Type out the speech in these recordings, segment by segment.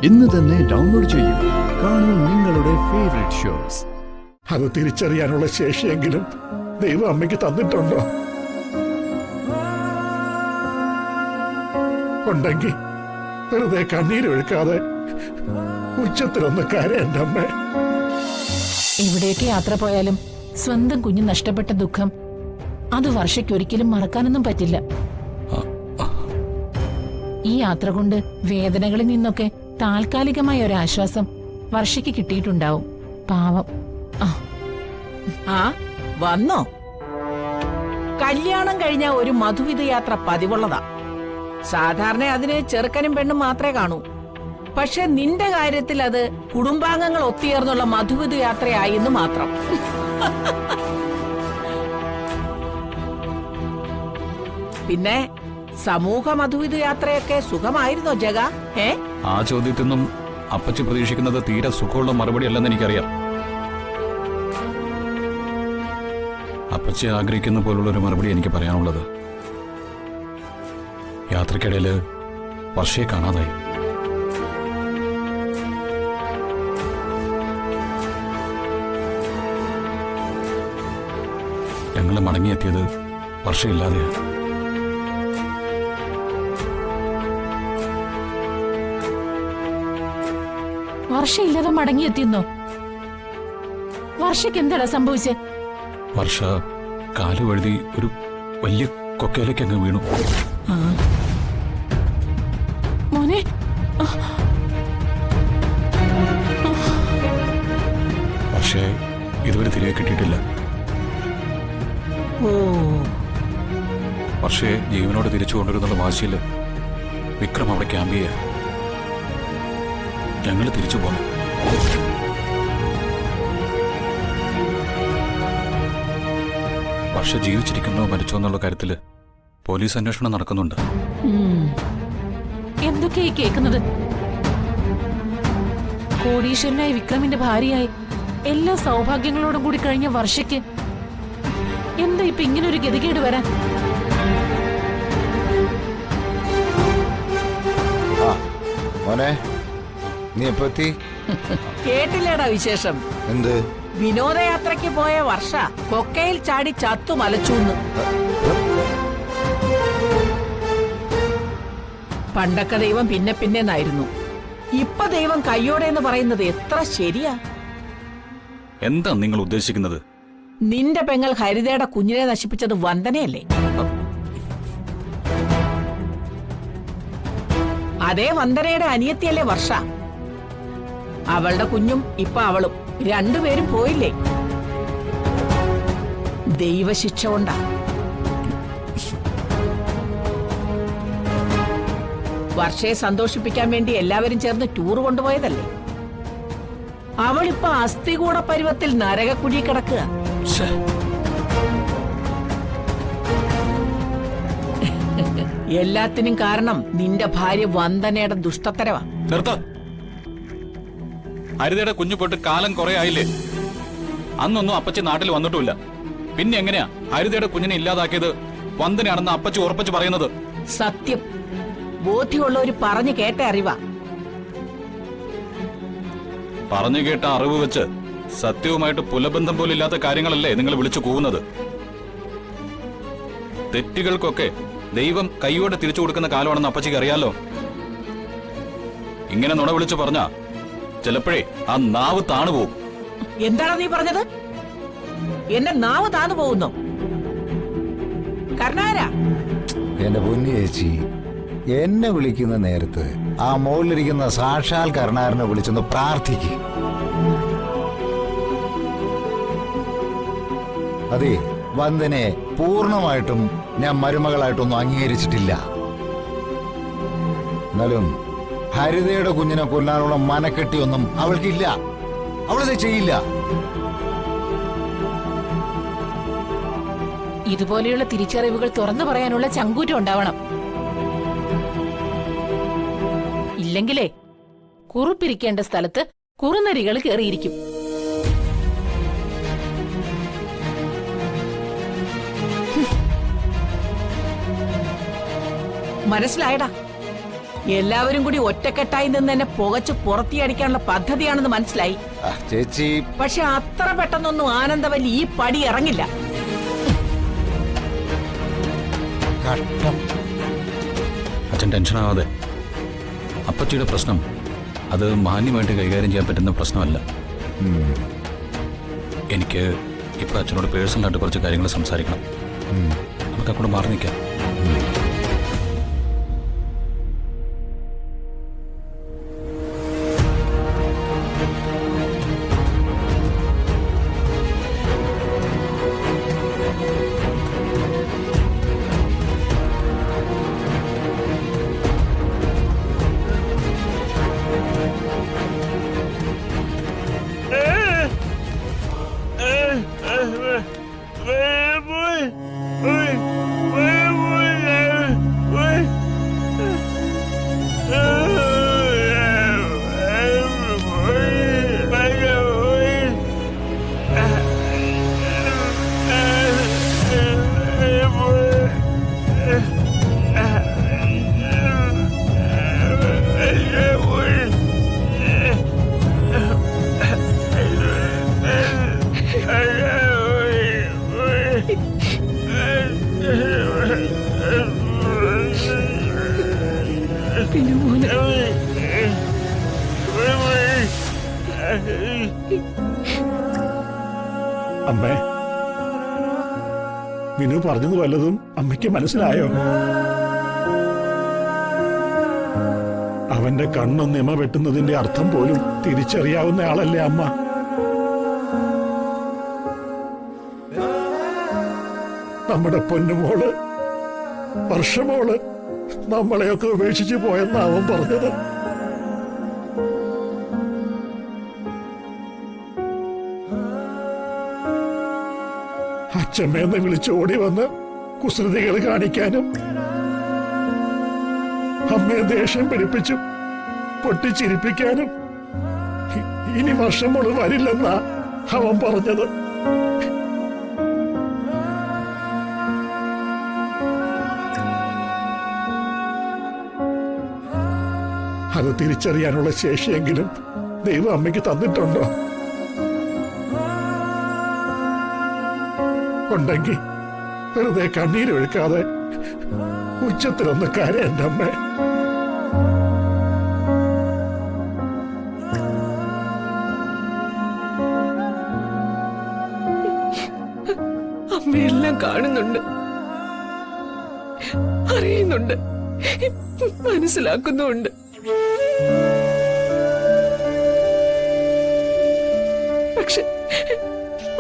ഇന്ന് തന്നെ ഡൗൺലോഡ് ചെയ്യൂ. കാണൂ നിങ്ങളുടെ ഫേവറേറ്റ് ഷോസ്. അത് തിരിച്ചറിയാനുള്ള ശേഷിയെങ്കിലും ദൈവം അമ്മയ്ക്ക് തന്നിട്ടുണ്ടോ? ഉണ്ടെങ്കിൽ വെറുതെ കണ്ണീരൊഴുക്കാതെ ഉച്ചത്തിലൊന്ന് കരയണ്ട അമ്മ. എവിടേക്ക് യാത്ര പോയാലും സ്വന്തം കുഞ്ഞ് നഷ്ടപ്പെട്ട ദുഃഖം അത് വർഷയ്ക്കൊരിക്കലും മറക്കാനൊന്നും പറ്റില്ല. ഈ യാത്ര കൊണ്ട് വേദനകളിൽ നിന്നൊക്കെ താൽക്കാലികമായ ഒരു ആശ്വാസം വർഷയ്ക്ക് കിട്ടിയിട്ടുണ്ടാവും. പാവം. ആ വന്നോ? കല്യാണം കഴിഞ്ഞ ഒരു മധുവിധ യാത്ര പതിവുള്ളതാ. സാധാരണ അതിന് ചെറുക്കനും പെണ്ണും മാത്രമേ കാണൂ. പക്ഷെ നിന്റെ കാര്യത്തിൽ അത് കുടുംബാംഗങ്ങൾ ഒത്തുചേർന്നുള്ള മധുവിധ യാത്രയായിന്ന് മാത്രം. പിന്നെ സമൂഹ മധുവിധ യാത്രയൊക്കെ സുഖമായിരുന്നോ ജഗ? ആ ചോദ്യത്തിനും അപ്പച്ചി പ്രതീക്ഷിക്കുന്നത് തീരെ സുഖമുള്ള മറുപടി അല്ലെന്ന് എനിക്കറിയാം. അപ്പച്ചി ആഗ്രഹിക്കുന്ന പോലുള്ള ഒരു മറുപടി എനിക്ക് പറയാനുള്ളത്, യാത്രക്കിടയില് വർഷയെ കാണാതായി. ഞങ്ങൾ മടങ്ങിയെത്തിയത് വർഷയില്ലാതെയാണ്. വർഷയില്ലാതെ മടങ്ങിയെത്തിയെന്നോ? വർഷയ്ക്ക് എന്താടാ സംഭവിച്ചേ? വർഷ കാല് വഴുതി ഒരു വലിയ കൊക്കയിലേക്ക് അങ്ങ് വീണു. മോനെ, പക്ഷേ ഇതുവരെ തിരികെ കിട്ടിയിട്ടില്ല. പക്ഷേ ജീവനോട് തിരിച്ചു കൊണ്ടുവരുന്നുള്ള വാശിയില് വിക്രം അവിടെ ക്യാമ്പ് ചെയ്യാ. ഞങ്ങൾ തിരിച്ചു പോന്നു. വർഷ ജീവിച്ചിരിക്കുന്നോ മരിച്ചോ എന്നുള്ള കാര്യത്തില് പോലീസ് അന്വേഷണം നടക്കുന്നുണ്ട്. എന്തൊക്കെയായി കേൾക്കുന്നത്? കോടീശ്വരനായ വിക്രമിന്റെ ഭാര്യയായി എല്ലാ സൗഭാഗ്യങ്ങളോടും കൂടി കഴിഞ്ഞ വർഷയ്ക്ക് എന്താ ഇപ്പൊ ഇങ്ങനൊരു ഗതികേട് വരാൻ? മോനെ, നീ എപ്പോ എത്തി? കേട്ടില്ലേടാ വിശേഷം? എന്ത്? വിനോദയാത്രയ്ക്ക് പോയ വർഷ കൊക്കയിൽ ചാടി ചത്തു മലച്ചൂന്ന്. പണ്ടൊക്കെ ദൈവം പിന്നെ പിന്നെന്നായിരുന്നു. ഇപ്പൊ ദൈവം കയ്യോടെ എന്ന് പറയുന്നത് എത്ര ശരിയാ? എന്താ നിങ്ങൾ ഉദ്ദേശിക്കുന്നത്? നിന്റെ പെങ്ങൾ ഹരിതയുടെ കുഞ്ഞിനെ നശിപ്പിച്ചത് വന്ദനയല്ലേ? അതേ വന്ദനയുടെ അനിയത്തിയല്ലേ വർഷ? അവളുടെ കുഞ്ഞും ഇപ്പൊ അവളും രണ്ടുപേരും പോയില്ലേ? ദൈവശിക്ഷ കൊണ്ടാ. വർഷയെ സന്തോഷിപ്പിക്കാൻ വേണ്ടി എല്ലാവരും ചേർന്ന് ടൂർ കൊണ്ടുപോയതല്ലേ? അവളിപ്പോ അസ്ഥികൂട പരുവത്തിൽ നരകക്കുഴി കിടക്കുക. എല്ലാത്തിനും കാരണം നിന്റെ ഭാര്യ വന്ദനയുടെ ദുഷ്ടത്തരവാ. ഹരിതയുടെ കുഞ്ഞു പോയിട്ട് കാലം കുറെ ആയില്ലേ? അന്നൊന്നും അപ്പച്ചി നാട്ടിൽ വന്നിട്ടുമില്ല. പിന്നെ എങ്ങനെയാ ഹരിതയുടെ കുഞ്ഞിനെ ഇല്ലാതാക്കിയത് വന്ദനയാണെന്ന് അപ്പച്ചി ഉറപ്പിച്ച് പറയുന്നത്? സത്യം ബോധ്യമുള്ളവര് പറഞ്ഞു കേട്ട അറിവാ. പറഞ്ഞു കേട്ട അറിവ് വെച്ച് സത്യവുമായിട്ട് പുലബന്ധം പോലും ഇല്ലാത്ത കാര്യങ്ങളല്ലേ നിങ്ങൾ വിളിച്ചു കൂവുന്നത്? തെറ്റുകൾക്കൊക്കെ ദൈവം കൈയോടെ തിരിച്ചു കൊടുക്കുന്ന കാലമാണെന്ന് അപ്പച്ചിക്ക് അറിയാലോ. ഇങ്ങനെ നുണ വിളിച്ചു പറഞ്ഞാ ചിലപ്പോഴേ ആ നാവ് താണുപോകും. എന്താണ് നീ പറഞ്ഞത്? എന്റെ നാവ് താന്നു പോകുന്നു? കർണാര, എന്റെ പൊന്നു ചേച്ചി, എന്നെ വിളിക്കുന്ന നേരത്ത് ആ മോളിലിരിക്കുന്ന സാക്ഷാൽ കരുണാരനെ വിളിച്ചൊന്ന് പ്രാർത്ഥിക്ക്. അതെ, വന്ദനെ പൂർണ്ണമായിട്ടും ഞാൻ മരുമകളായിട്ടൊന്നും അംഗീകരിച്ചിട്ടില്ല. എന്നാലും ഹരിതയുടെ കുഞ്ഞിനെ കൊല്ലാനുള്ള മനക്കെട്ടിയൊന്നും അവൾക്കില്ല. അവളത് ചെയ്യില്ല. ഇതുപോലെയുള്ള തിരിച്ചറിവുകൾ തുറന്നു പറയാനുള്ള ചങ്കൂറ്റം ഉണ്ടാവണം. ഇല്ലെങ്കിലേ കുറുപ്പിരിക്കേണ്ട സ്ഥലത്ത് കുറുനരികൾ കയറിയിരിക്കും. മനസ്സിലായടാ? എല്ലാവരും കൂടി ഒറ്റക്കെട്ടായി നിന്ന് എന്നെ പുകച്ച് പുറത്തിയടിക്കാനുള്ള പദ്ധതിയാണെന്ന് മനസ്സിലായി. ചേച്ചി, പക്ഷെ അത്ര പെട്ടെന്നൊന്നും ആനന്ദവല്ലി ഈ പടി ഇറങ്ങില്ല. കഷ്ടം. അച്ഛൻ ടെൻഷനാവാതെ. അപ്പച്ചിയുടെ പ്രശ്നം അത് മാന്യമായിട്ട് കൈകാര്യം ചെയ്യാൻ പറ്റുന്ന പ്രശ്നമല്ല. എനിക്ക് ഇപ്പൊ അച്ഛനോട് പേഴ്സണലായിട്ട് കുറച്ച് കാര്യങ്ങൾ സംസാരിക്കണം. നമുക്ക് അങ്ങോട്ട് മാറി നിൽക്കാം. അമ്മേ, വിനു പറഞ്ഞത് വല്ലതും അമ്മയ്ക്ക് മനസ്സിലായോ? അവന്റെ കണ്ണൊന്ന് നിമ വെട്ടുന്നതിന്റെ അർത്ഥം പോലും തിരിച്ചറിയാവുന്ന ആളല്ലേ അമ്മ. നമ്മുടെ പൊന്നുമോള് വർഷമോള് നമ്മളെയൊക്കെ ഉപേക്ഷിച്ചു പോയെന്നാ അവൻ പറഞ്ഞത്. അച്ഛമ്മയെന്ന് വിളിച്ച് ഓടി വന്ന് കുസൃതികൾ കാണിക്കാനും അമ്മയെ ദേഷ്യം പിടിപ്പിച്ചും പൊട്ടിച്ചിരിപ്പിക്കാനും ഇനി വർഷമോള് വരില്ലെന്നാ അവൻ പറഞ്ഞത്. അത് തിരിച്ചറിയാനുള്ള ശേഷിയെങ്കിലും ദൈവം അമ്മയ്ക്ക് തന്നിട്ടുണ്ടോ? ഉണ്ടെങ്കിൽ വെറുതെ കണ്ണീരൊഴുക്കാതെ ഉച്ചത്തിലൊന്ന് കരയണ്ട അമ്മേ. അമ്മയെല്ലാം കാണുന്നുണ്ട്, അറിയുന്നുണ്ട്, മനസ്സിലാക്കുന്നുണ്ട്. പക്ഷെ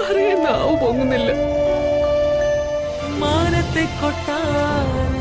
പറയാൻ നാവ് പൊങ്ങുന്നില്ല. മാനത്തെ കൊട്ടാരം